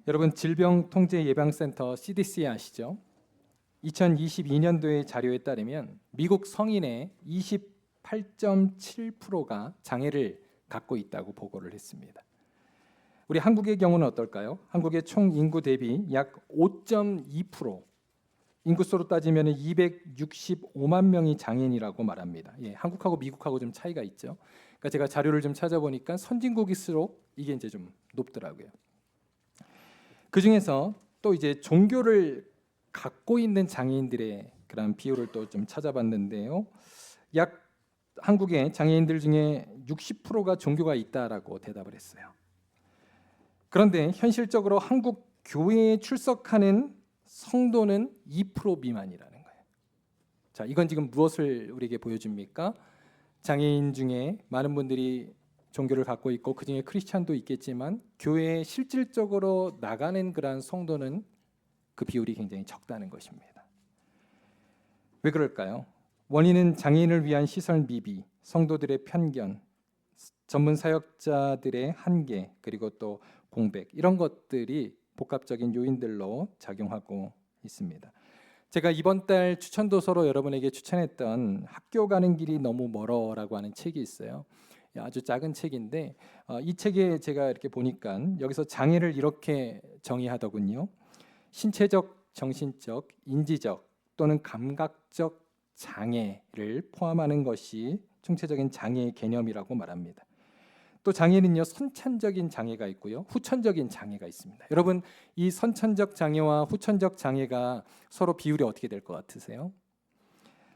여러분 질병통제예방센터 CDC 아시죠? 2022년도의 자료에 따르면 미국 성인의 28.7%가 장애를 갖고 있다고 보고를 했습니다. 우리 한국의 경우는 어떨까요? 한국의 총 인구 대비 약 5.2%, 인구수로 따지면 265만 명이 장애인이라고 말합니다. 한국하고 미국하고 좀 차이가 있죠. 그러니까 제가 자료를 좀 찾아보니까 선진국일수록 이게 이제 좀 높더라고요. 그 중에서 또 이제 종교를 갖고 있는 장애인들의 그런 비율을 또 좀 찾아봤는데요. 약 한국의 장애인들 중에 60%가 종교가 있다라고 대답을 했어요. 그런데 현실적으로 한국 교회에 출석하는 성도는 2% 미만이라는 거예요. 자, 이건 지금 무엇을 우리에게 보여줍니까? 장애인 중에 많은 분들이 종교를 갖고 있고 그중에 크리스찬도 있겠지만 교회에 실질적으로 나가는 그러한 성도는 그 비율이 굉장히 적다는 것입니다. 왜 그럴까요? 원인은 장애인을 위한 시설 미비, 성도들의 편견, 전문 사역자들의 한계, 그리고 또 공백, 이런 것들이 복합적인 요인들로 작용하고 있습니다. 제가 이번 달 추천도서로 여러분에게 추천했던 학교 가는 길이 너무 멀어라고 하는 책이 있어요. 아주 작은 책인데 이 책에 제가 이렇게 보니까 여기서 장애를 이렇게 정의하더군요. 신체적, 정신적, 인지적 또는 감각적 장애를 포함하는 것이 총체적인 장애의 개념이라고 말합니다. 또 장애는요, 선천적인 장애가 있고요, 후천적인 장애가 있습니다. 여러분, 이 선천적 장애와 후천적 장애가 서로 비율이 어떻게 될 것 같으세요?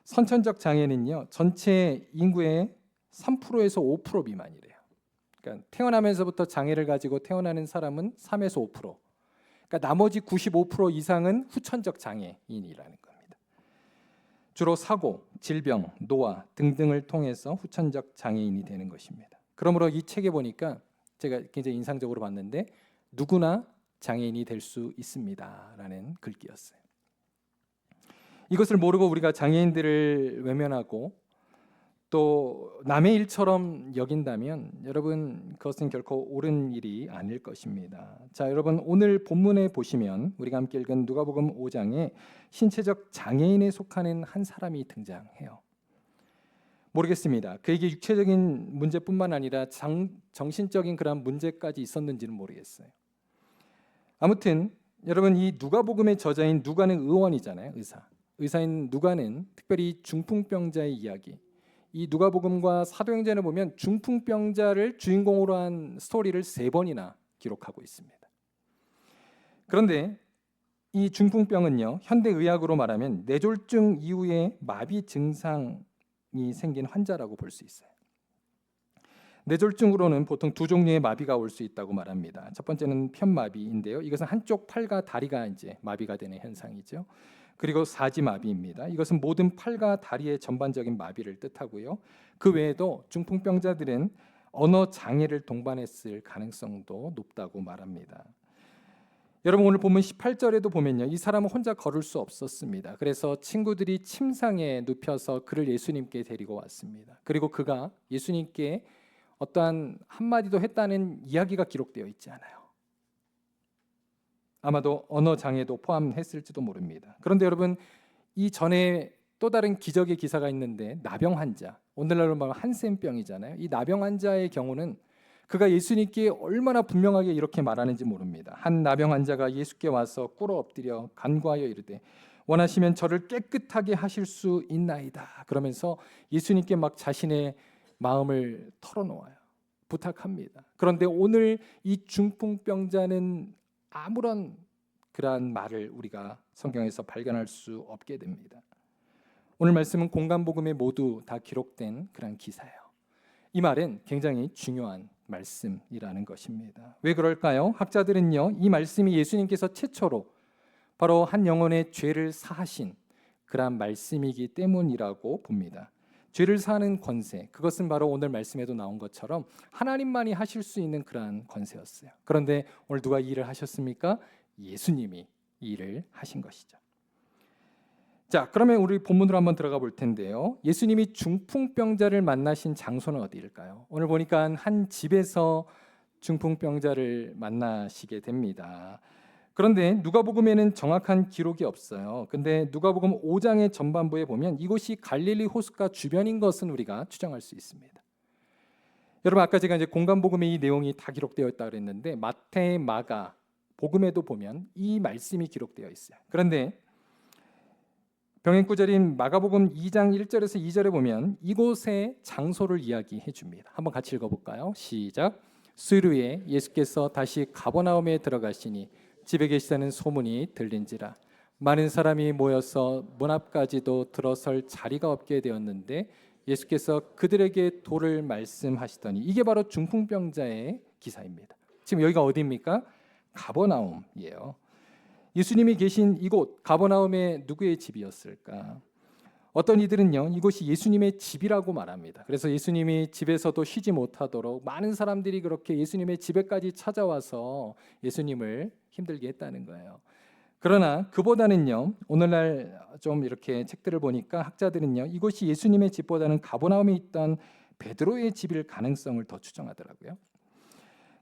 선천적 장애는요, 전체 인구의 3%에서 5% 미만이래요. 그러니까 태어나면서부터 장애를 가지고 태어나는 사람은 3에서 5%. 그러니까 나머지 95% 이상은 후천적 장애인이라는 겁니다. 주로 사고, 질병, 노화 등등을 통해서 후천적 장애인이 되는 것입니다. 그러므로 이 책에 보니까 제가 굉장히 인상적으로 봤는데 누구나 장애인이 될 수 있습니다라는 글귀였어요. 이것을 모르고 우리가 장애인들을 외면하고 또 남의 일처럼 여긴다면 여러분 그것은 결코 옳은 일이 아닐 것입니다. 자, 여러분 오늘 본문에 보시면 우리가 함께 읽은 누가복음 5장에 신체적 장애인에 속하는 한 사람이 등장해요. 모르겠습니다. 그에게 육체적인 문제뿐만 아니라 정신적인 그런 문제까지 있었는지는 모르겠어요. 아무튼 여러분 이 누가복음의 저자인 누가는 의원이잖아요. 의사인 누가는 특별히 중풍병자의 이야기, 이 누가복음과 사도행전을 보면 중풍병자를 주인공으로 한 스토리를 3번이나 기록하고 있습니다. 그런데 이 중풍병은요, 현대의학으로 말하면 뇌졸중 이후에 마비 증상이 생긴 환자라고 볼 수 있어요. 뇌졸중으로는 보통 2종류의 마비가 올 수 있다고 말합니다. 첫 번째는 편마비인데요. 이것은 한쪽 팔과 다리가 이제 마비가 되는 현상이죠. 그리고 사지마비입니다. 이것은 모든 팔과 다리의 전반적인 마비를 뜻하고요. 그 외에도 중풍병자들은 언어 장애를 동반했을 가능성도 높다고 말합니다. 여러분 오늘 본문 18절에도 보면요, 이 사람은 혼자 걸을 수 없었습니다. 그래서 친구들이 침상에 눕혀서 그를 예수님께 데리고 왔습니다. 그리고 그가 예수님께 어떠한 한마디도 했다는 이야기가 기록되어 있지 않아요. 아마도 언어 장애도 포함했을지도 모릅니다. 그런데 여러분 이 전에 또 다른 기적의 기사가 있는데 나병 환자, 오늘날로 말하면 한센병이잖아요. 이 나병 환자의 경우는 그가 예수님께 얼마나 분명하게 이렇게 말하는지 모릅니다. 한 나병 환자가 예수께 와서 꿇어 엎드려 간구하여 이르되 원하시면 저를 깨끗하게 하실 수 있나이다. 그러면서 예수님께 막 자신의 마음을 털어놓아요. 부탁합니다. 그런데 오늘 이 중풍병자는 아무런 그러한 말을 우리가 성경에서 발견할 수 없게 됩니다. 오늘 말씀은 공간복음에 모두 다 기록된 그런 기사예요. 이 말은 굉장히 중요한 말씀이라는 것입니다. 왜 그럴까요? 학자들은요, 이 말씀이 예수님께서 최초로 바로 한 영혼의 죄를 사하신 그러한 말씀이기 때문이라고 봅니다. 죄를 사하는 권세, 그것은 바로 오늘 말씀에도 나온 것처럼 하나님만이 하실 수 있는 그러한 권세였어요. 그런데 오늘 누가 이 일을 하셨습니까? 예수님이 이 일을 하신 것이죠. 자, 그러면 우리 본문으로 한번 들어가 볼 텐데요. 예수님이 중풍병자를 만나신 장소는 어디일까요? 오늘 보니까 한 집에서 중풍병자를 만나시게 됩니다. 그런데 누가복음에는 정확한 기록이 없어요. 근데 누가복음 5장의 전반부에 보면 이곳이 갈릴리 호숫가 주변인 것은 우리가 추정할 수 있습니다. 여러분 아까 제가 이제 공간복음에 이 내용이 다 기록되어 있다 그랬는데 마태, 마가, 복음에도 보면 이 말씀이 기록되어 있어요. 그런데 병행구절인 마가복음 2장 1절에서 2절에 보면 이곳의 장소를 이야기해 줍니다. 한번 같이 읽어볼까요? 시작. 수일 후에 예수께서 다시 가버나움에 들어가시니 집에 계시다는 소문이 들린지라 많은 사람이 모여서 문 앞까지도 들어설 자리가 없게 되었는데 예수께서 그들에게 도를 말씀하시더니 이게 바로 중풍병자의 기사입니다. 지금 여기가 어디입니까? 가버나움이에요. 예수님이 계신 이곳 가버나움에 누구의 집이었을까? 어떤 이들은요 이곳이 예수님의 집이라고 말합니다. 그래서 예수님이 집에서도 쉬지 못하도록 많은 사람들이 그렇게 예수님의 집에까지 찾아와서 예수님을 힘들게 했다는 거예요. 그러나 그보다는요 오늘날 좀 이렇게 책들을 보니까 학자들은요 이곳이 예수님의 집보다는 가버나움에 있던 베드로의 집일 가능성을 더 추정하더라고요.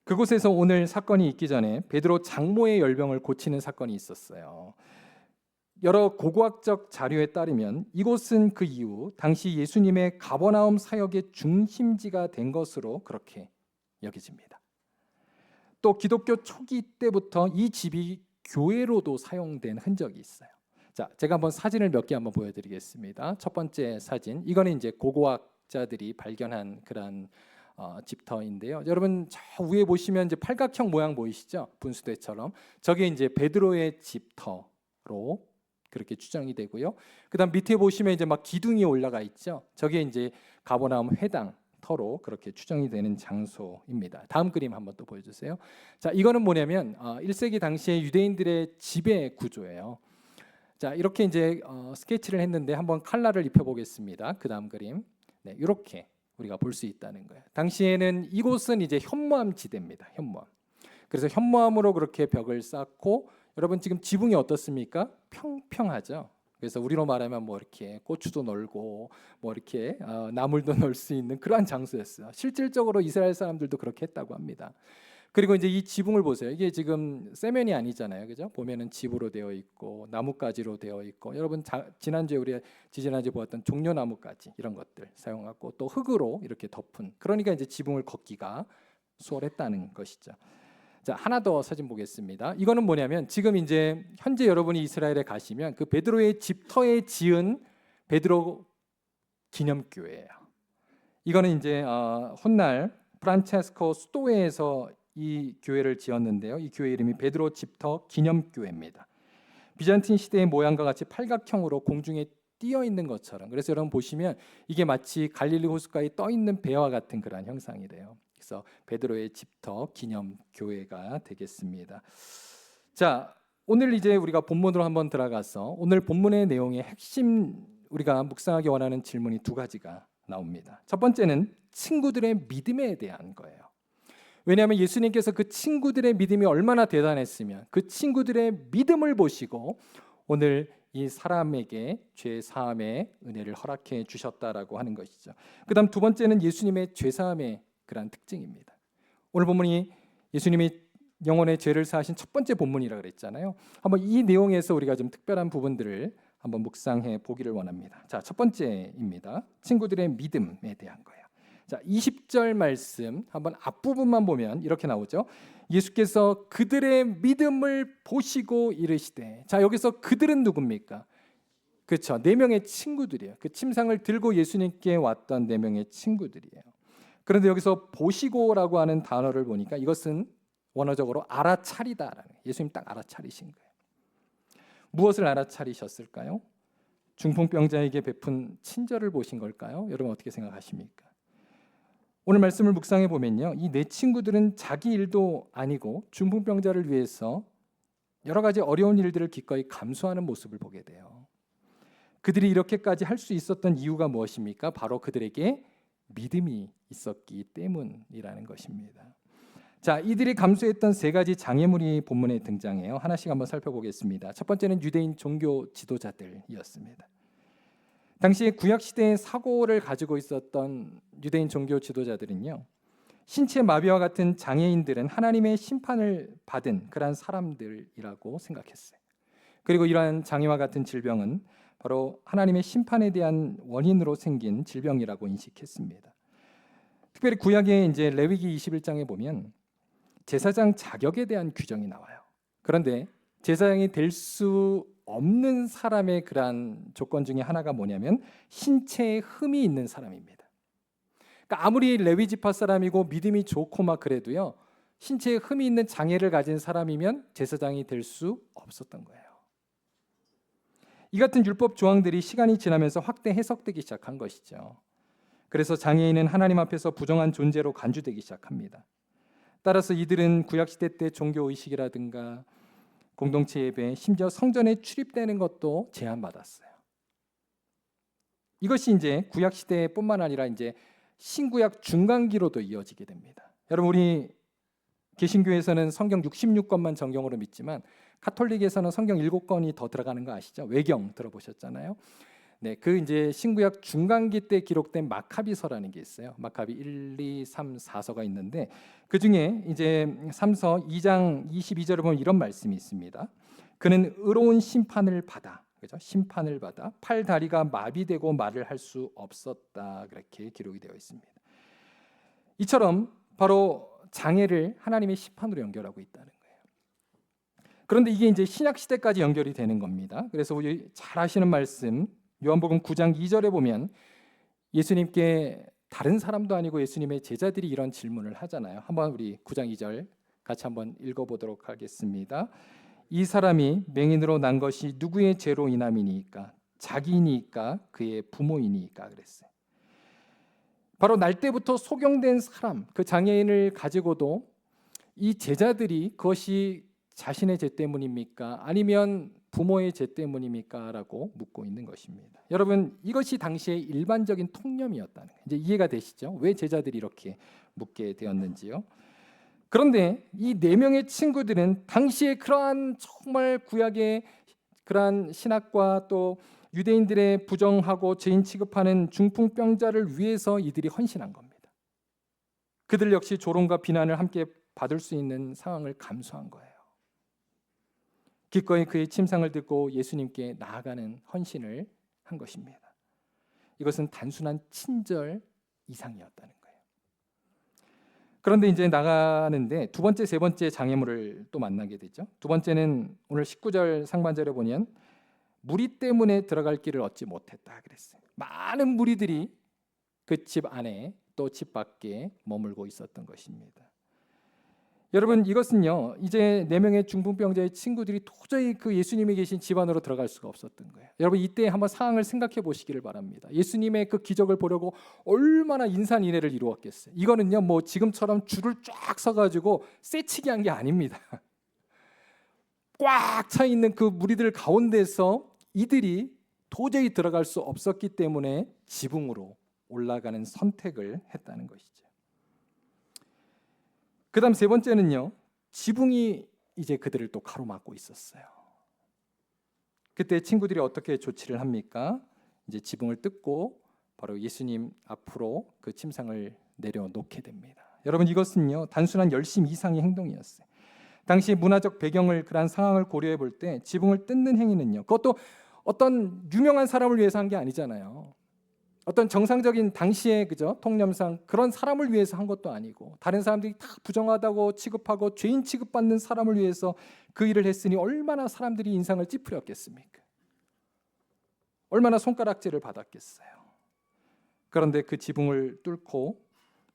그곳에서 오늘 사건이 있기 전에 베드로 장모의 열병을 고치는 사건이 있었어요. 여러 고고학적 자료에 따르면 이곳은 그 이후 당시 예수님의 가버나움 사역의 중심지가 된 것으로 그렇게 여겨집니다. 또 기독교 초기 때부터 이 집이 교회로도 사용된 흔적이 있어요. 자, 제가 한번 사진을 몇 개 한번 보여드리겠습니다. 첫 번째 사진, 이거는 이제 고고학자들이 발견한 그런 집터인데요. 여러분 저 위에 보시면 이제 팔각형 모양 보이시죠? 분수대처럼. 저게 이제 베드로의 집터로 그렇게 추정이 되고요. 그다음 밑에 보시면 이제 막 기둥이 올라가 있죠. 저게 이제 가버나움 회당 터로 그렇게 추정이 되는 장소입니다. 다음 그림 한번 또 보여주세요. 자, 이거는 뭐냐면 1세기 당시의 유대인들의 지배 구조예요. 자, 이렇게 이제 스케치를 했는데 한번 칼라를 입혀보겠습니다. 그 다음 그림, 네, 이렇게 우리가 볼 수 있다는 거예요. 당시에는 이곳은 이제 현무암 지대입니다. 현무암. 그래서 현무암으로 그렇게 벽을 쌓고 여러분 지금 지붕이 어떻습니까? 평평하죠. 그래서 우리로 말하면 뭐 이렇게 고추도 널고 뭐 이렇게 나물도 넣을 수 있는 그러한 장소였어요. 실질적으로 이스라엘 사람들도 그렇게 했다고 합니다. 그리고 이제 이 지붕을 보세요. 이게 지금 세면이 아니잖아요, 그죠? 보면은 집으로 되어 있고 나뭇가지로 되어 있고 여러분 지난주에 우리 지지난주에 보았던 종려나뭇가지 이런 것들 사용하고 또 흙으로 이렇게 덮은 그러니까 이제 지붕을 걷기가 수월했다는 것이죠. 자, 하나 더 사진 보겠습니다. 이거는 뭐냐면 지금 이제 현재 여러분이 이스라엘에 가시면 그 베드로의 집터에 지은 베드로 기념교회예요. 이거는 이제 훗날 프란체스코 수도회에서 이 교회를 지었는데요. 이 교회 이름이 베드로 집터 기념교회입니다. 비잔틴 시대의 모양과 같이 팔각형으로 공중에 띄어 있는 것처럼. 그래서 여러분 보시면 이게 마치 갈릴리 호숫가에 떠 있는 배와 같은 그런 형상이래요. 그래서 베드로의 집터 기념 교회가 되겠습니다. 자, 오늘 이제 우리가 본문으로 한번 들어가서 오늘 본문의 내용의 핵심 우리가 묵상하기 원하는 질문이 두 가지가 나옵니다. 첫 번째는 친구들의 믿음에 대한 거예요. 왜냐하면 예수님께서 그 친구들의 믿음이 얼마나 대단했으면 그 친구들의 믿음을 보시고 오늘 이 사람에게 죄 사함의 은혜를 허락해 주셨다라고 하는 것이죠. 그다음 두 번째는 예수님의 죄 사함의 그러한 특징입니다. 오늘 본문이 예수님이 영혼의 죄를 사하신 첫 번째 본문이라 그랬잖아요. 한번 이 내용에서 우리가 좀 특별한 부분들을 한번 묵상해 보기를 원합니다. 자, 첫 번째입니다. 친구들의 믿음에 대한 거예요. 자, 20절 말씀 한번 앞부분만 보면 이렇게 나오죠. 예수께서 그들의 믿음을 보시고 이르시되. 자, 여기서 그들은 누굽니까? 그렇죠. 4명의 친구들이에요. 그 침상을 들고 예수님께 왔던 4명의 친구들이에요. 그런데 여기서 보시고라고 하는 단어를 보니까 이것은 원어적으로 알아차리다라는 거예요. 예수님 딱 알아차리신 거예요. 무엇을 알아차리셨을까요? 중풍병자에게 베푼 친절을 보신 걸까요? 여러분 어떻게 생각하십니까? 오늘 말씀을 묵상해 보면요, 이 4 친구들은 자기 일도 아니고 중풍병자를 위해서 여러 가지 어려운 일들을 기꺼이 감수하는 모습을 보게 돼요. 그들이 이렇게까지 할 수 있었던 이유가 무엇입니까? 바로 그들에게 믿음이 있었기 때문이라는 것입니다. 자, 이들이 감수했던 3가지 장애물이 본문에 등장해요. 하나씩 한번 살펴보겠습니다. 첫 번째는 유대인 종교 지도자들이었습니다. 당시 구약 시대의 사고를 가지고 있었던 유대인 종교 지도자들은요, 신체 마비와 같은 장애인들은 하나님의 심판을 받은 그러한 사람들이라고 생각했어요. 그리고 이러한 장애와 같은 질병은 바로 하나님의 심판에 대한 원인으로 생긴 질병이라고 인식했습니다. 특별히 구약의 이제 레위기 21장에 보면 제사장 자격에 대한 규정이 나와요. 그런데 제사장이 될 수 없는 사람의 그러한 조건 중에 하나가 뭐냐면 신체에 흠이 있는 사람입니다. 그러니까 아무리 레위 지파 사람이고 믿음이 좋고 막 그래도요, 신체에 흠이 있는 장애를 가진 사람이면 제사장이 될 수 없었던 거예요. 이 같은 율법 조항들이 시간이 지나면서 확대 해석되기 시작한 것이죠. 그래서 장애인은 하나님 앞에서 부정한 존재로 간주되기 시작합니다. 따라서 이들은 구약시대 때 종교의식이라든가 공동체 예배, 심지어 성전에 출입되는 것도 제한받았어요. 이것이 이제 구약시대뿐만 아니라 이제 신구약 중간기로도 이어지게 됩니다. 여러분, 우리 개신교에서는 성경 66권만 정경으로 믿지만 가톨릭에서는 성경 7권이 더 들어가는 거 아시죠? 외경 들어보셨잖아요. 네, 그 이제 신구약 중간기 때 기록된 마카비서라는 게 있어요. 마카비 1, 2, 3, 4서가 있는데 그 중에 이제 3서 2장 22절에 보면 이런 말씀이 있습니다. 그는 의로운 심판을 받아, 그죠? 심판을 받아 팔 다리가 마비되고 말을 할 수 없었다, 그렇게 기록이 되어 있습니다. 이처럼 바로 장애를 하나님의 심판으로 연결하고 있다는 거예요. 그런데 이게 이제 신약 시대까지 연결이 되는 겁니다. 그래서 우리 잘 아시는 말씀 요한복음 9장 2절에 보면 예수님께 다른 사람도 아니고 예수님의 제자들이 이런 질문을 하잖아요. 한번 우리 9장 2절 같이 한번 읽어보도록 하겠습니다. 이 사람이 맹인으로 난 것이 누구의 죄로 인함이니까? 자기니까 그의 부모이니까 그랬어요. 바로 날 때부터 소경된 사람, 그 장애인을 가지고도 이 제자들이 그것이 자신의 죄 때문입니까? 아니면 부모의 죄 때문입니까? 라고 묻고 있는 것입니다. 여러분, 이것이 당시의 일반적인 통념이었다는 거예요. 이제 이해가 되시죠? 왜 제자들이 이렇게 묻게 되었는지요. 그런데 이 네 명의 친구들은 당시에 그러한 정말 구약의 그러한 신학과 또 유대인들의 부정하고 죄인 취급하는 중풍병자를 위해서 이들이 헌신한 겁니다. 그들 역시 조롱과 비난을 함께 받을 수 있는 상황을 감수한 거예요. 기꺼이 그의 침상을 듣고 예수님께 나아가는 헌신을 한 것입니다. 이것은 단순한 친절 이상이었다는 거예요. 그런데 이제 나가는데 두 번째, 세 번째 장애물을 또 만나게 되죠. 두 번째는 오늘 19절 상반절에 보면 무리 때문에 들어갈 길을 얻지 못했다 그랬어요. 많은 무리들이 그 집 안에 또 집 밖에 머물고 있었던 것입니다. 여러분, 이것은요, 이제 4명의 중풍병자의 친구들이 도저히 그 예수님이 계신 집 안으로 들어갈 수가 없었던 거예요. 여러분, 이때 한번 상황을 생각해 보시기를 바랍니다. 예수님의 그 기적을 보려고 얼마나 인산인해를 이루었겠어요. 이거는요, 뭐 지금처럼 줄을 쫙 서가지고 쎄치기 한 게 아닙니다. 꽉 차 있는 그 무리들 가운데서 이들이 도저히 들어갈 수 없었기 때문에 지붕으로 올라가는 선택을 했다는 것이죠. 그 다음 세 번째는요, 지붕이 이제 그들을 또 가로막고 있었어요. 그때 친구들이 어떻게 조치를 합니까? 이제 지붕을 뜯고 바로 예수님 앞으로 그 침상을 내려놓게 됩니다. 여러분, 이것은요, 단순한 열심 이상의 행동이었어요. 당시 문화적 배경을, 그런 상황을 고려해 볼 때 지붕을 뜯는 행위는요, 그것도 어떤 유명한 사람을 위해서 한 게 아니잖아요. 어떤 정상적인 당시의 그죠 통념상 그런 사람을 위해서 한 것도 아니고, 다른 사람들이 다 부정하다고 취급하고 죄인 취급받는 사람을 위해서 그 일을 했으니 얼마나 사람들이 인상을 찌푸렸겠습니까? 얼마나 손가락질을 받았겠어요. 그런데 그 지붕을 뚫고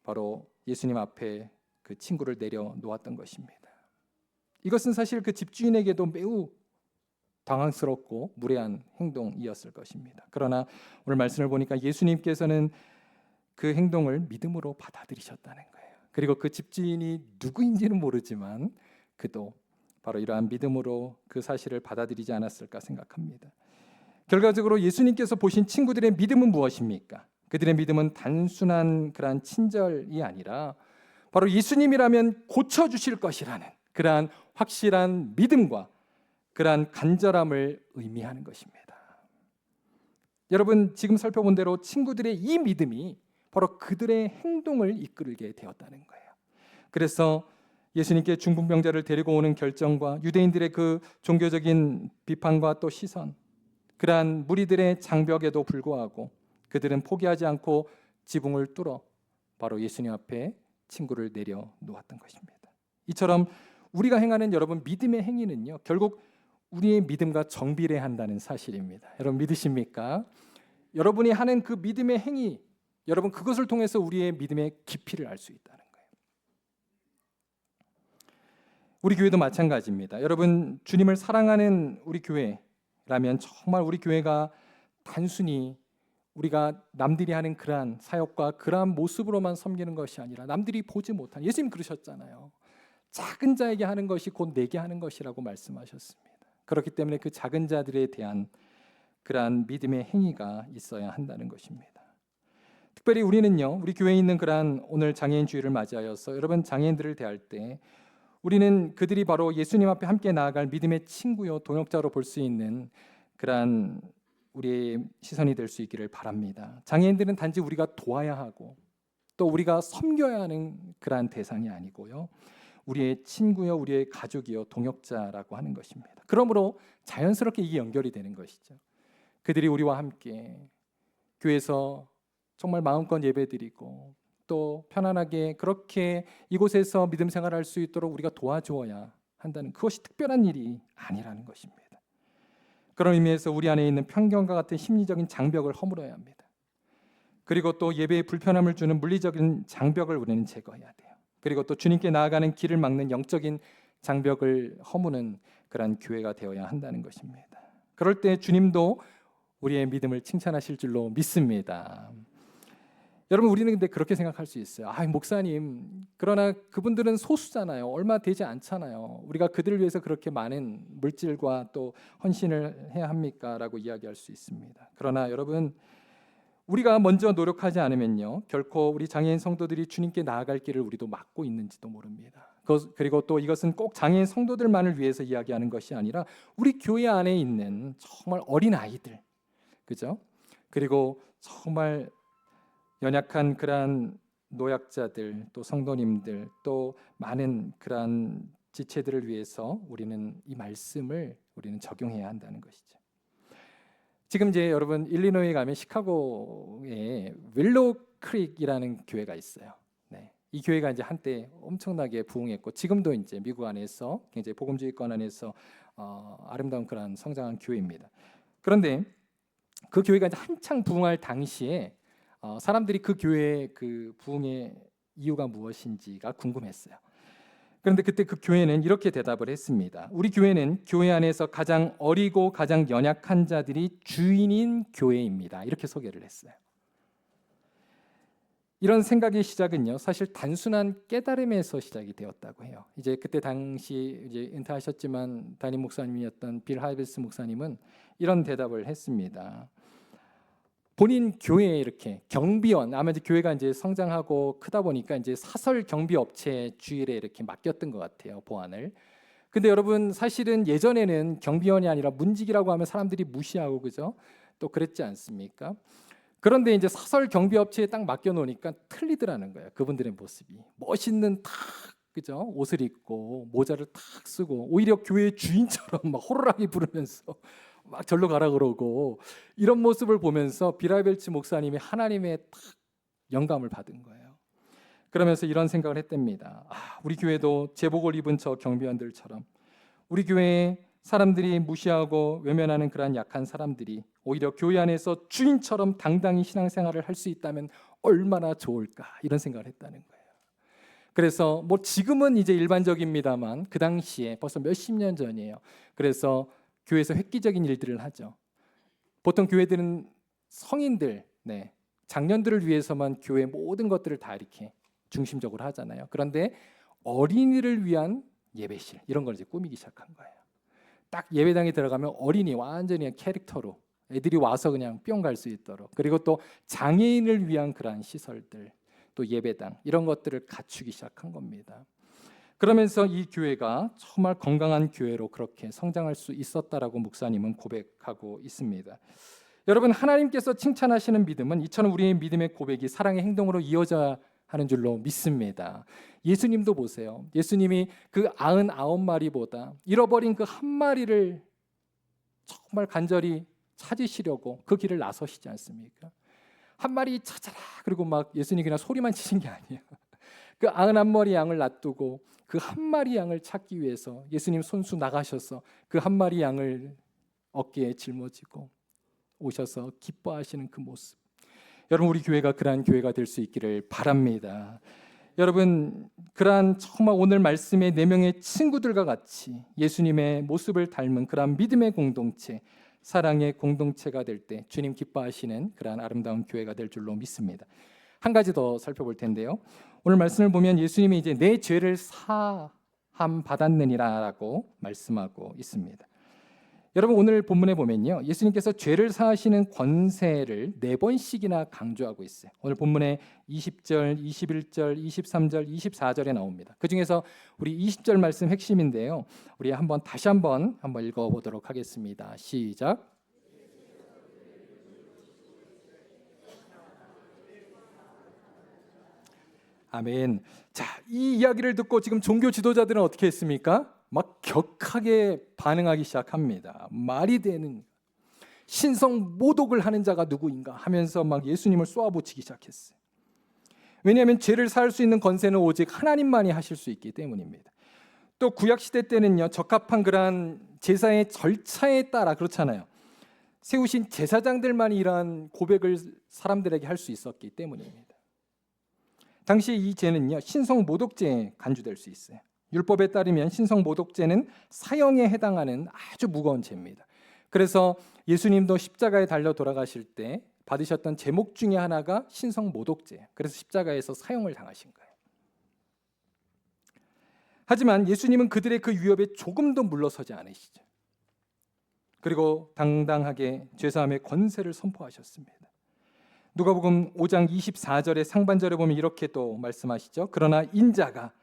바로 예수님 앞에 그 친구를 내려놓았던 것입니다. 이것은 사실 그 집주인에게도 매우 당황스럽고 무례한 행동이었을 것입니다. 그러나 오늘 말씀을 보니까 예수님께서는 그 행동을 믿음으로 받아들이셨다는 거예요. 그리고 그 집주인이 누구인지는 모르지만 그도 바로 이러한 믿음으로 그 사실을 받아들이지 않았을까 생각합니다. 결과적으로 예수님께서 보신 친구들의 믿음은 무엇입니까? 그들의 믿음은 단순한 그러한 친절이 아니라 바로 예수님이라면 고쳐주실 것이라는 그러한 확실한 믿음과 그러한 간절함을 의미하는 것입니다. 여러분, 지금 살펴본 대로 친구들의 이 믿음이 바로 그들의 행동을 이끌게 되었다는 거예요. 그래서 예수님께 중풍병자를 데리고 오는 결정과 유대인들의 그 종교적인 비판과 또 시선, 그러한 무리들의 장벽에도 불구하고 그들은 포기하지 않고 지붕을 뚫어 바로 예수님 앞에 친구를 내려놓았던 것입니다. 이처럼 우리가 행하는 여러분 믿음의 행위는요, 결국 우리의 믿음과 정비례한다는 사실입니다. 여러분 믿으십니까? 여러분이 하는 그 믿음의 행위, 여러분 그것을 통해서 우리의 믿음의 깊이를 알 수 있다는 거예요. 우리 교회도 마찬가지입니다. 여러분 주님을 사랑하는 우리 교회라면 정말 우리 교회가 단순히 우리가 남들이 하는 그러한 사역과 그러한 모습으로만 섬기는 것이 아니라 남들이 보지 못한, 예수님 그러셨잖아요. 작은 자에게 하는 것이 곧 내게 하는 것이라고 말씀하셨습니다. 그렇기 때문에 그 작은 자들에 대한 그러한 믿음의 행위가 있어야 한다는 것입니다. 특별히 우리는요, 우리 교회에 있는 그러한 오늘 장애인 주일을 맞이하여서 여러분 장애인들을 대할 때 우리는 그들이 바로 예수님 앞에 함께 나아갈 믿음의 친구요 동역자로 볼 수 있는 그러한 우리의 시선이 될 수 있기를 바랍니다. 장애인들은 단지 우리가 도와야 하고 또 우리가 섬겨야 하는 그러한 대상이 아니고요, 우리의 친구요, 우리의 가족이요, 동역자라고 하는 것입니다. 그러므로 자연스럽게 이게 연결이 되는 것이죠. 그들이 우리와 함께 교회에서 정말 마음껏 예배드리고 또 편안하게 그렇게 이곳에서 믿음 생활할 수 있도록 우리가 도와주어야 한다는, 그것이 특별한 일이 아니라는 것입니다. 그런 의미에서 우리 안에 있는 편견과 같은 심리적인 장벽을 허물어야 합니다. 그리고 또 예배에 불편함을 주는 물리적인 장벽을 우리는 제거해야 돼요. 그리고 또 주님께 나아가는 길을 막는 영적인 장벽을 허무는 그러한 교회가 되어야 한다는 것입니다. 그럴 때 주님도 우리의 믿음을 칭찬하실 줄로 믿습니다. 여러분 우리는 근데 그렇게 생각할 수 있어요. 목사님, 그러나 그분들은 소수잖아요. 얼마 되지 않잖아요. 우리가 그들을 위해서 그렇게 많은 물질과 또 헌신을 해야 합니까? 라고 이야기할 수 있습니다. 그러나 여러분, 우리가 먼저 노력하지 않으면요, 결코 우리 장애인 성도들이 주님께 나아갈 길을 우리도 막고 있는지도 모릅니다. 그리고 또 이것은 꼭 장애인 성도들만을 위해서 이야기하는 것이 아니라 우리 교회 안에 있는 정말 어린 아이들, 그죠? 그리고 정말 연약한 그러한 노약자들, 또 성도님들, 또 많은 그러한 지체들을 위해서 우리는 이 말씀을 우리는 적용해야 한다는 것이죠. 지금 이제 여러분 일리노이에 가면 시카고에 윌로우 크릭이라는 교회가 있어요. 네. 이 교회가 이제 한때 엄청나게 부흥했고 지금도 이제 미국 안에서 굉장히 복음주의권 안에서 아름다운 그런 성장한 교회입니다. 그런데 그 교회가 이제 한창 부흥할 당시에 사람들이 그 교회의 그 부흥의 이유가 무엇인지가 궁금했어요. 그런데 그때 그 교회는 이렇게 대답을 했습니다. 우리 교회는 교회 안에서 가장 어리고 가장 연약한 자들이 주인인 교회입니다. 이렇게 소개를 했어요. 이런 생각의 시작은요, 사실 단순한 깨달음에서 시작이 되었다고 해요. 이제 그때 당시 이제 은퇴하셨지만 담임 목사님이었던 빌 하이베스 목사님은 이런 대답을 했습니다. 본인 교회에 이렇게 경비원, 아마 이제 교회가 이제 성장하고 크다 보니까 이제 사설 경비 업체 주일에 이렇게 맡겼던 것 같아요, 보안을. 근데 여러분 사실은 예전에는 경비원이 아니라 문직이라고 하면 사람들이 무시하고 그죠? 또 그랬지 않습니까? 그런데 이제 사설 경비 업체에 딱 맡겨 놓으니까 틀리더라는 거예요. 그분들의 모습이 멋있는 탁 그죠? 옷을 입고 모자를 탁 쓰고 오히려 교회 주인처럼 막 호루라기 부르면서 막 절로 가라 그러고 이런 모습을 보면서 비라벨치 목사님이 하나님의 딱 영감을 받은 거예요. 그러면서 이런 생각을 했답니다. 우리 교회도 제복을 입은 저 경비원들처럼 우리 교회에 사람들이 무시하고 외면하는 그러한 약한 사람들이 오히려 교회 안에서 주인처럼 당당히 신앙생활을 할 수 있다면 얼마나 좋을까, 이런 생각을 했다는 거예요. 그래서 뭐 지금은 이제 일반적입니다만 그 당시에 벌써 몇십 년 전이에요. 그래서 교회에서 획기적인 일들을 하죠. 보통 교회들은 성인들, 장년들을 위해서만 교회 모든 것들을 다 이렇게 중심적으로 하잖아요. 그런데 어린이를 위한 예배실 이런 걸 이제 꾸미기 시작한 거예요. 딱 예배당에 들어가면 어린이 완전히 캐릭터로 애들이 와서 그냥 뿅 갈 수 있도록, 그리고 또 장애인을 위한 그러한 시설들, 또 예배당 이런 것들을 갖추기 시작한 겁니다. 그러면서 이 교회가 정말 건강한 교회로 그렇게 성장할 수 있었다라고 목사님은 고백하고 있습니다. 여러분 하나님께서 칭찬하시는 믿음은 이처럼 우리의 믿음의 고백이 사랑의 행동으로 이어져야 하는 줄로 믿습니다. 예수님도 보세요. 예수님이 그 99마리보다 잃어버린 그 한 마리를 정말 간절히 찾으시려고 그 길을 나서시지 않습니까? 한 마리 찾아라. 그리고 막 예수님이 그냥 소리만 치신 게 아니에요. 그 99마리 양을 놔두고 그 한 마리 양을 찾기 위해서 예수님 손수 나가셔서 그 한 마리 양을 어깨에 짊어지고 오셔서 기뻐하시는 그 모습. 여러분, 우리 교회가 그러한 교회가 될 수 있기를 바랍니다. 여러분, 그러한 정말 오늘 말씀의 4명의 친구들과 같이 예수님의 모습을 닮은 그러한 믿음의 공동체, 사랑의 공동체가 될 때 주님 기뻐하시는 그러한 아름다운 교회가 될 줄로 믿습니다. 한 가지 더 살펴볼 텐데요. 오늘 말씀을 보면 예수님이 이제 내 죄를 사함 받았느니라라고 말씀하고 있습니다. 여러분, 오늘 본문에 보면요, 예수님께서 죄를 사하시는 권세를 4번씩이나 강조하고 있어요. 오늘 본문에 20절, 21절, 23절, 24절에 나옵니다. 그 중에서 우리 20절 말씀 핵심인데요. 우리 다시 한번 읽어보도록 하겠습니다. 시작. 아멘. 자, 이 이야기를 듣고 지금 종교 지도자들은 어떻게 했습니까? 막 격하게 반응하기 시작합니다. 말이 되는 신성 모독을 하는 자가 누구인가 하면서 막 예수님을 쏘아붙이기 시작했어요. 왜냐하면 죄를 사할 수 있는 권세는 오직 하나님만이 하실 수 있기 때문입니다. 또 구약 시대 때는요, 적합한 그러한 제사의 절차에 따라 그렇잖아요. 세우신 제사장들만이 이러한 고백을 사람들에게 할 수 있었기 때문입니다. 당시 이 죄는요, 신성 모독죄에 간주될 수 있어요. 율법에 따르면 신성 모독죄는 사형에 해당하는 아주 무거운 죄입니다. 그래서 예수님도 십자가에 달려 돌아가실 때 받으셨던 제목 중에 하나가 신성 모독죄. 그래서 십자가에서 사형을 당하신 거예요. 하지만 예수님은 그들의 그 위협에 조금도 물러서지 않으시죠. 그리고 당당하게 죄사함의 권세를 선포하셨습니다. 누가복음 5장 24절의 상반절에 보면 이렇게 또 말씀하시죠. 그러나 인자가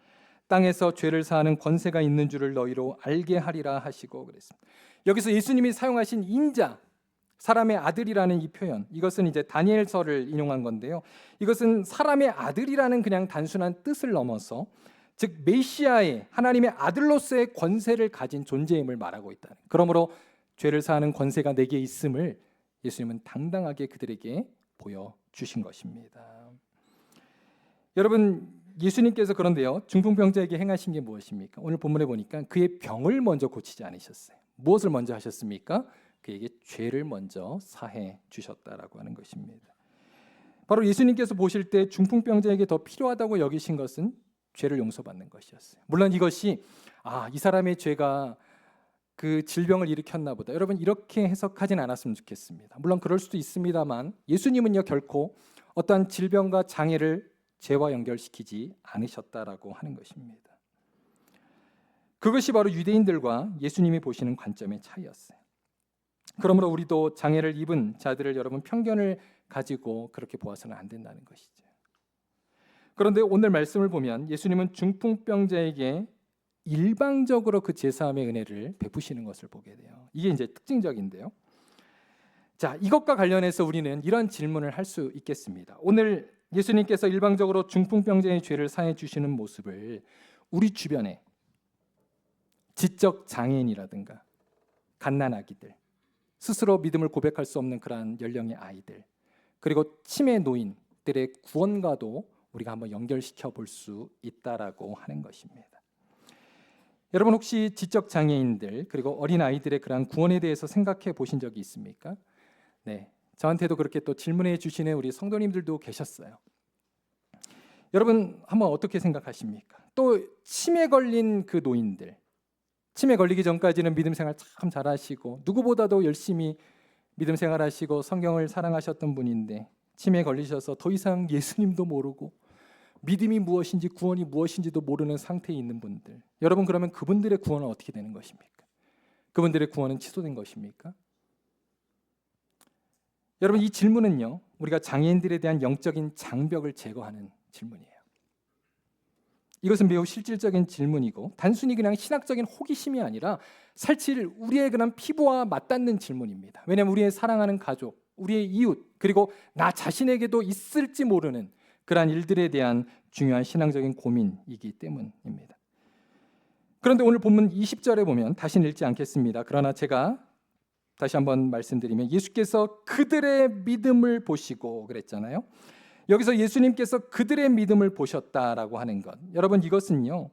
땅에서 죄를 사하는 권세가 있는 줄을 너희로 알게 하리라 하시고 그랬습니다. 여기서 예수님이 사용하신 인자, 사람의 아들이라는 이 표현, 이것은 이제 다니엘서를 인용한 건데요. 이것은 사람의 아들이라는 그냥 단순한 뜻을 넘어서 즉 메시아의 하나님의 아들로서의 권세를 가진 존재임을 말하고 있다. 그러므로 죄를 사하는 권세가 내게 있음을 예수님은 당당하게 그들에게 보여주신 것입니다. 여러분, 예수님께서 그런데요, 중풍병자에게 행하신 게 무엇입니까? 오늘 본문에 보니까 그의 병을 먼저 고치지 않으셨어요. 무엇을 먼저 하셨습니까? 그에게 죄를 먼저 사해 주셨다라고 하는 것입니다. 바로 예수님께서 보실 때 중풍병자에게 더 필요하다고 여기신 것은 죄를 용서받는 것이었어요. 물론 이것이 이 사람의 죄가 그 질병을 일으켰나 보다. 여러분, 이렇게 해석하진 않았으면 좋겠습니다. 물론 그럴 수도 있습니다만 예수님은요, 결코 어떠한 질병과 장애를 죄와 연결시키지 않으셨다라고 하는 것입니다. 그것이 바로 유대인들과 예수님이 보시는 관점의 차이였어요. 그러므로 우리도 장애를 입은 자들을 여러분 편견을 가지고 그렇게 보아서는 안 된다는 것이죠. 그런데 오늘 말씀을 보면 예수님은 중풍병자에게 일방적으로 그 제사함의 은혜를 베푸시는 것을 보게 돼요. 이게 이제 특징적인데요. 자, 이것과 관련해서 우리는 이런 질문을 할 수 있겠습니다. 오늘 예수님께서 일방적으로 중풍병자의 죄를 사해 주시는 모습을 우리 주변에 지적 장애인이라든가 갓난아기들, 스스로 믿음을 고백할 수 없는 그러한 연령의 아이들, 그리고 치매 노인들의 구원과도 우리가 한번 연결시켜 볼 수 있다라고 하는 것입니다. 여러분, 혹시 지적 장애인들 그리고 어린 아이들의 그러한 구원에 대해서 생각해 보신 적이 있습니까? 네, 저한테도 그렇게 또 질문해 주시는 우리 성도님들도 계셨어요. 여러분, 한번 어떻게 생각하십니까? 또 치매 걸린 그 노인들, 치매 걸리기 전까지는 믿음 생활 참 잘하시고 누구보다도 열심히 믿음 생활하시고 성경을 사랑하셨던 분인데 치매 걸리셔서 더 이상 예수님도 모르고 믿음이 무엇인지 구원이 무엇인지도 모르는 상태에 있는 분들, 여러분, 그러면 그분들의 구원은 어떻게 되는 것입니까? 그분들의 구원은 취소된 것입니까? 여러분, 이 질문은요, 우리가 장애인들에 대한 영적인 장벽을 제거하는 질문이에요. 이것은 매우 실질적인 질문이고 단순히 그냥 신학적인 호기심이 아니라 사실 우리의 그런 피부와 맞닿는 질문입니다. 왜냐하면 우리의 사랑하는 가족, 우리의 이웃, 그리고 나 자신에게도 있을지 모르는 그러한 일들에 대한 중요한 신앙적인 고민이기 때문입니다. 그런데 오늘 본문 20절에 보면 다시는 읽지 않겠습니다. 그러나 제가 다시 한번 말씀드리면 예수께서 그들의 믿음을 보시고 그랬잖아요. 여기서 예수님께서 그들의 믿음을 보셨다라고 하는 것, 여러분 이것은요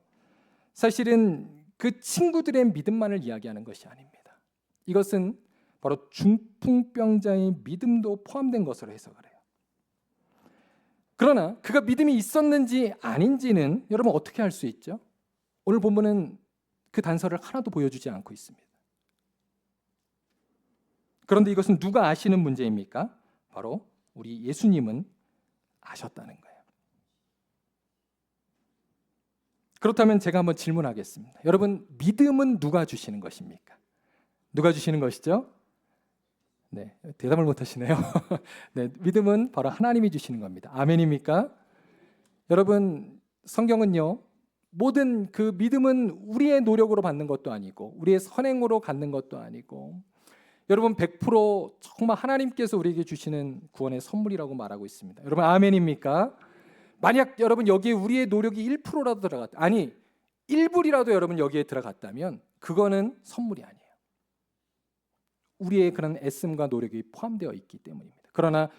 사실은 그 친구들의 믿음만을 이야기하는 것이 아닙니다. 이것은 바로 중풍병자의 믿음도 포함된 것으로 해석을 해요. 그러나 그가 믿음이 있었는지 아닌지는 여러분 어떻게 알 수 있죠? 오늘 본문은 그 단서를 하나도 보여주지 않고 있습니다. 그런데 이것은 누가 아시는 문제입니까? 바로 우리 예수님은 아셨다는 거예요. 그렇다면 제가 한번 질문하겠습니다. 여러분, 믿음은 누가 주시는 것입니까? 누가 주시는 것이죠? 네, 대답을 못 하시네요. 네, 믿음은 바로 하나님이 주시는 겁니다. 아멘입니까? 여러분, 성경은요, 모든 그 믿음은 우리의 노력으로 받는 것도 아니고 우리의 선행으로 갖는 것도 아니고 여러분 100% 정말 하나님께서 우리에게 주시는 구원의 선물이라고 말하고 있습니다. 여러분 아멘입니까? 만약 여러분 여기에 우리의 노력이 1%라도 들어갔다, 아니 1불이라도 여러분 여기에 들어갔다면 그거는 선물이 아니에요. 우리의 그런 애씀과 노력이 포함되어 있기 때문입니다. 그러나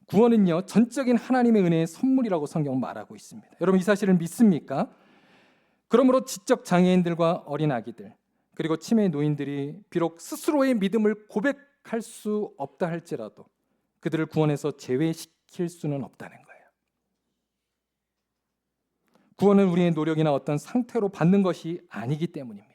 구원은요 전적인 하나님의 은혜의 선물이라고 성경은 말하고 있습니다. 여러분 이 사실을 믿습니까? 그러므로 지적 장애인들과 어린아기들 그리고 치매 노인들이 비록 스스로의 믿음을 고백할 수 없다 할지라도 그들을 구원에서 제외시킬 수는 없다는 거예요. 구원은 우리의 노력이나 어떤 상태로 받는 것이 아니기 때문입니다.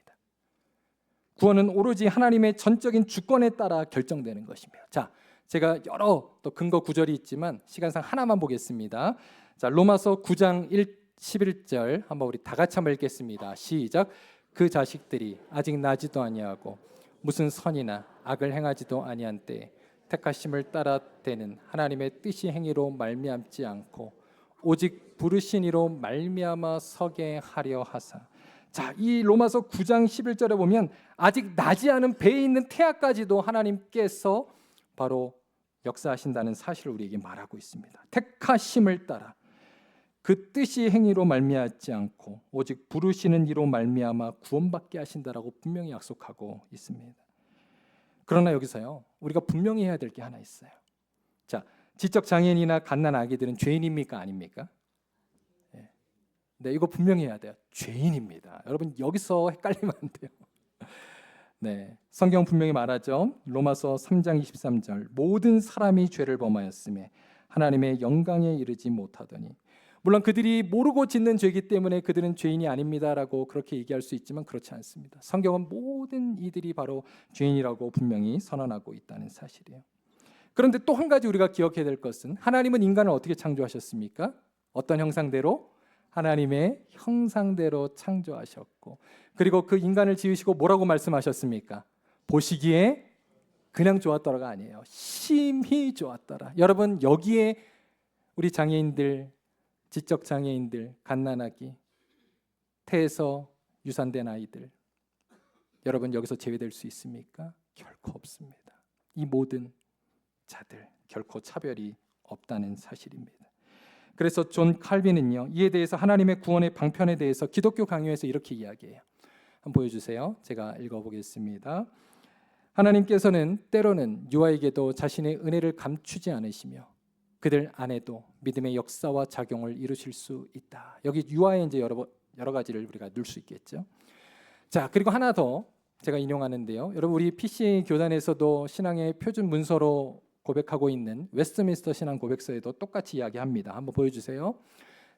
구원은 오로지 하나님의 전적인 주권에 따라 결정되는 것입니다. 자, 제가 여러 또 근거 구절이 있지만 시간상 하나만 보겠습니다. 자, 로마서 9장 11절 한번 우리 다 같이 한번 읽겠습니다. 시작. 그 자식들이 아직 나지도 아니하고 무슨 선이나 악을 행하지도 아니한 때에 택하심을 따라 되는 하나님의 뜻이 행위로 말미암지 않고 오직 부르신 이로 말미암아 서게 하려 하사. 자, 이 로마서 9장 11절에 보면 아직 나지 않은 배에 있는 태아까지도 하나님께서 바로 역사하신다는 사실을 우리에게 말하고 있습니다. 택하심을 따라 그 뜻이 행위로 말미암지 않고 오직 부르시는 이로 말미암아 구원받게 하신다라고 분명히 약속하고 있습니다. 그러나 여기서요 우리가 분명히 해야 될 게 하나 있어요. 자, 지적 장애인이나 갓난 아기들은 죄인입니까 아닙니까? 네, 이거 분명히 해야 돼요. 죄인입니다. 여러분 여기서 헷갈리면 안 돼요. 네, 성경 분명히 말하죠. 로마서 3장 23절 모든 사람이 죄를 범하였음에 하나님의 영광에 이르지 못하더니. 물론 그들이 모르고 짓는 죄이기 때문에 그들은 죄인이 아닙니다라고 그렇게 얘기할 수 있지만 그렇지 않습니다. 성경은 모든 이들이 바로 죄인이라고 분명히 선언하고 있다는 사실이에요. 그런데 또 한 가지 우리가 기억해야 될 것은 하나님은 인간을 어떻게 창조하셨습니까? 어떤 형상대로? 하나님의 형상대로 창조하셨고 그리고 그 인간을 지으시고 뭐라고 말씀하셨습니까? 보시기에 그냥 좋았더라가 아니에요. 심히 좋았더라. 여러분 여기에 우리 장애인들, 지적 장애인들, 갓난아기, 태에서 유산된 아이들 여러분 여기서 제외될 수 있습니까? 결코 없습니다. 이 모든 자들 결코 차별이 없다는 사실입니다. 그래서 존 칼빈은요 이에 대해서 하나님의 구원의 방편에 대해서 기독교 강요에서 이렇게 이야기해요. 한번 보여주세요. 제가 읽어보겠습니다. 하나님께서는 때로는 유아에게도 자신의 은혜를 감추지 않으시며 그들 안에도 믿음의 역사와 작용을 이루실 수 있다. 여기 유아에 이제 여러 가지를 우리가 넣을 수 있겠죠. 자, 그리고 하나 더 제가 인용하는데요. 여러분 우리 PCA 교단에서도 신앙의 표준 문서로 고백하고 있는 웨스트민스터 신앙 고백서에도 똑같이 이야기합니다. 한번 보여주세요.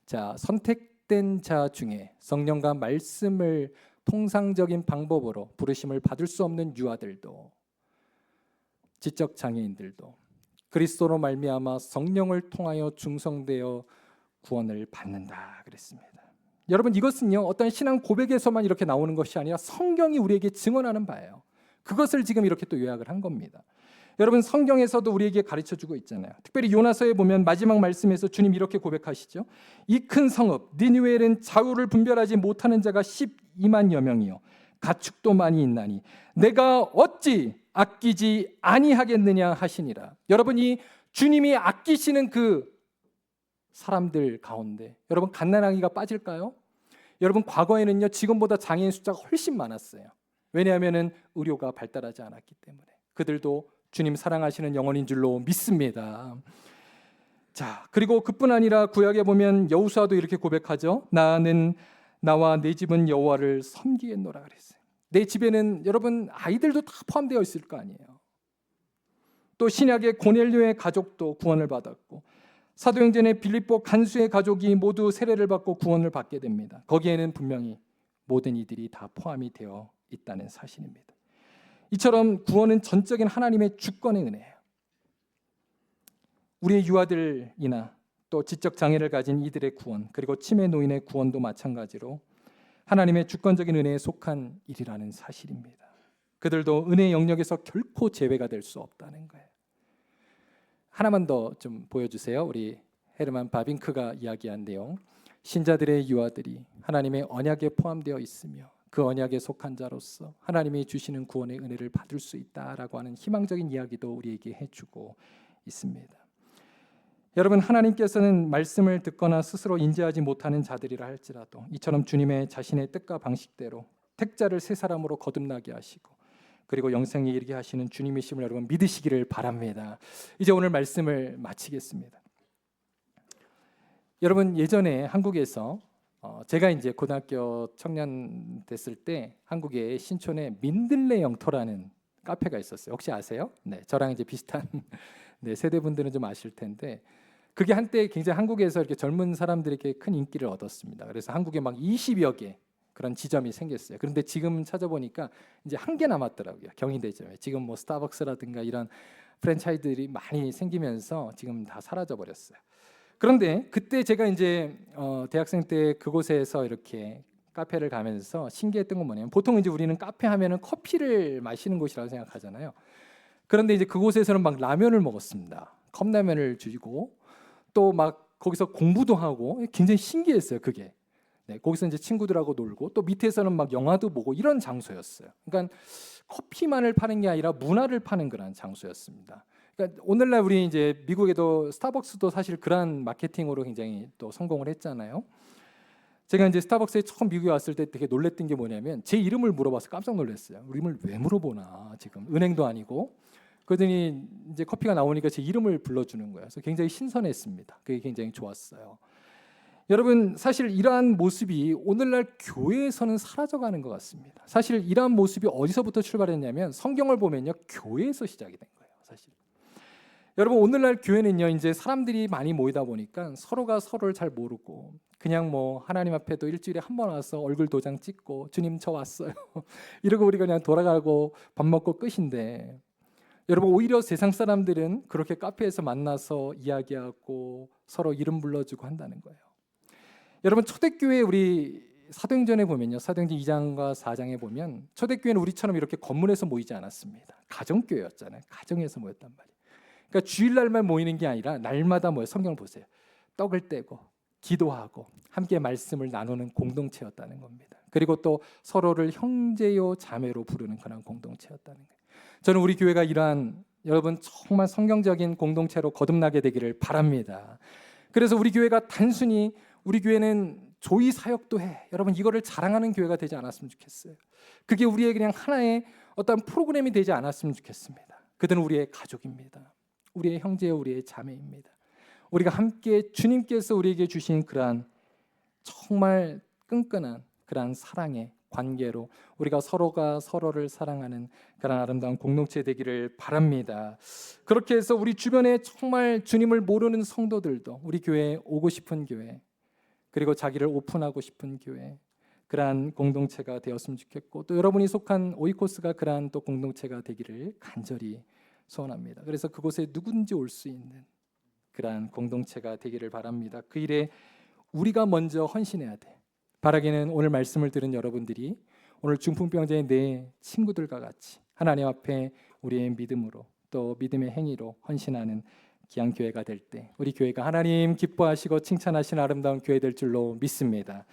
자, 선택된 자 중에 성령과 말씀을 통상적인 방법으로 부르심을 받을 수 없는 유아들도 지적 장애인들도 그리스도로 말미암아 성령을 통하여 중성되어 구원을 받는다 그랬습니다. 여러분 이것은요 어떤 신앙 고백에서만 이렇게 나오는 것이 아니라 성경이 우리에게 증언하는 바예요. 그것을 지금 이렇게 또 요약을 한 겁니다. 여러분 성경에서도 우리에게 가르쳐주고 있잖아요. 특별히 요나서에 보면 마지막 말씀에서 주님 이렇게 고백하시죠. 이 큰 성읍 니느웨는 좌우를 분별하지 못하는 자가 12만여 명이요 가축도 많이 있나니 내가 어찌 아끼지 아니하겠느냐 하시니라. 여러분이 주님이 아끼시는 그 사람들 가운데 여러분 갓난아기가 빠질까요? 여러분 과거에는요 지금보다 장애인 숫자가 훨씬 많았어요. 왜냐하면 의료가 발달하지 않았기 때문에. 그들도 주님 사랑하시는 영혼인 줄로 믿습니다. 자, 그리고 그뿐 아니라 구약에 보면 여호수아도 이렇게 고백하죠. 나는 나와 내 집은 여호와를 섬기겠노라 그랬어요. 내 집에는 여러분 아이들도 다 포함되어 있을 거 아니에요. 또 신약의 고넬료의 가족도 구원을 받았고 사도행전의 빌립보 간수의 가족이 모두 세례를 받고 구원을 받게 됩니다. 거기에는 분명히 모든 이들이 다 포함이 되어 있다는 사실입니다. 이처럼 구원은 전적인 하나님의 주권의 은혜예요. 우리의 유아들이나 또 지적 장애를 가진 이들의 구원, 그리고 치매 노인의 구원도 마찬가지로 하나님의 주권적인 은혜에 속한 일이라는 사실입니다. 그들도 은혜의 영역에서 결코 제외가 될 수 없다는 거예요. 하나만 더 좀 보여주세요. 우리 헤르만 바빙크가 이야기한 내용. 신자들의 유아들이 하나님의 언약에 포함되어 있으며 그 언약에 속한 자로서 하나님이 주시는 구원의 은혜를 받을 수 있다라고 하는 희망적인 이야기도 우리에게 해주고 있습니다. 여러분, 하나님께서는 말씀을 듣거나 스스로 인지하지 못하는 자들이라 할지라도 이처럼 주님의 자신의 뜻과 방식대로 택자를 새 사람으로 거듭나게 하시고 그리고 영생에 이르게 하시는 주님이심을 여러분 믿으시기를 바랍니다. 이제 오늘 말씀을 마치겠습니다. 여러분, 예전에 한국에서 제가 이제 고등학교 청년 됐을 때 한국에 신촌에 민들레 영토라는 카페가 있었어요. 혹시 아세요? 네, 저랑 이제 비슷한 네, 세대분들은 좀 아실 텐데 그게 한때 굉장히 한국에서 이렇게 젊은 사람들에게 큰 인기를 얻었습니다. 그래서 한국에 막 20여 개 그런 지점이 생겼어요. 그런데 지금 찾아보니까 이제 한 개 남았더라고요. 경희대점에. 지금 뭐 스타벅스라든가 이런 프랜차이즈들이 많이 생기면서 지금 다 사라져 버렸어요. 그런데 그때 제가 이제 대학생 때 그곳에서 이렇게 카페를 가면서 신기했던 건 뭐냐면 보통 이제 우리는 카페 하면은 커피를 마시는 곳이라고 생각하잖아요. 그런데 이제 그곳에서는 막 라면을 먹었습니다. 컵라면을 주고 또 막 거기서 공부도 하고 굉장히 신기했어요. 그게. 네, 거기서 이제 친구들하고 놀고 또 밑에서는 막 영화도 보고 이런 장소였어요. 그러니까 커피만을 파는 게 아니라 문화를 파는 그런 장소였습니다. 그러니까 오늘날 우리 이제 미국에도 스타벅스도 사실 그런 마케팅으로 굉장히 또 성공을 했잖아요. 제가 이제 스타벅스에 처음 미국에 왔을 때 되게 놀랬던 게 뭐냐면 제 이름을 물어봐서 깜짝 놀랐어요. 우리 이름을 왜 물어보나 지금 은행도 아니고. 그러더니 이제 커피가 나오니까 제 이름을 불러주는 거예요. 그래서 굉장히 신선했습니다. 그게 굉장히 좋았어요. 여러분, 사실 이러한 모습이 오늘날 교회에서는 사라져가는 것 같습니다. 사실 이러한 모습이 어디서부터 출발했냐면 성경을 보면요, 교회에서 시작이 된 거예요. 사실. 여러분, 오늘날 교회는요, 이제 사람들이 많이 모이다 보니까 서로가 서로를 잘 모르고 그냥 뭐 하나님 앞에도 일주일에 한 번 와서 얼굴 도장 찍고 주님 저 왔어요. 이러고 우리가 그냥 돌아가고 밥 먹고 끝인데. 여러분, 오히려 세상 사람들은 그렇게 카페에서 만나서 이야기하고 서로 이름 불러주고 한다는 거예요. 여러분, 초대교회 우리 사도행전에 보면요, 사도행전 2장과 4장에 보면 초대교회는 우리처럼 이렇게 건물에서 모이지 않았습니다. 가정교회였잖아요. 가정에서 모였단 말이에요. 그러니까 주일날만 모이는 게 아니라 날마다 모여. 성경을 보세요. 떡을 떼고 기도하고 함께 말씀을 나누는 공동체였다는 겁니다. 그리고 또 서로를 형제요 자매로 부르는 그런 공동체였다는 거예요. 저는 우리 교회가 이러한 여러분 정말 성경적인 공동체로 거듭나게 되기를 바랍니다. 그래서 우리 교회가 단순히 우리 교회는 조이 사역도 해. 여러분 이거를 자랑하는 교회가 되지 않았으면 좋겠어요. 그게 우리의 그냥 하나의 어떤 프로그램이 되지 않았으면 좋겠습니다. 그들은 우리의 가족입니다. 우리의 형제요 우리의 자매입니다. 우리가 함께 주님께서 우리에게 주신 그러한 정말 끈끈한 그러한 사랑의 관계로 우리가 서로가 서로를 사랑하는 그런 아름다운 공동체 되기를 바랍니다. 그렇게 해서 우리 주변에 정말 주님을 모르는 성도들도 우리 교회에 오고 싶은 교회, 그리고 자기를 오픈하고 싶은 교회, 그러한 공동체가 되었으면 좋겠고 또 여러분이 속한 오이코스가 그러한 또 공동체가 되기를 간절히 소원합니다. 그래서 그곳에 누군지 올 수 있는 그러한 공동체가 되기를 바랍니다. 그 일에 우리가 먼저 헌신해야 돼. 바라기는 오늘 말씀을 들은 여러분들이 오늘 중풍병자의 내 친구들과 같이 하나님 앞에 우리의 믿음으로 또 믿음의 행위로 헌신하는 귀한 교회가 될 때 우리 교회가 하나님 기뻐하시고 칭찬하시는 아름다운 교회 될 줄로 믿습니다.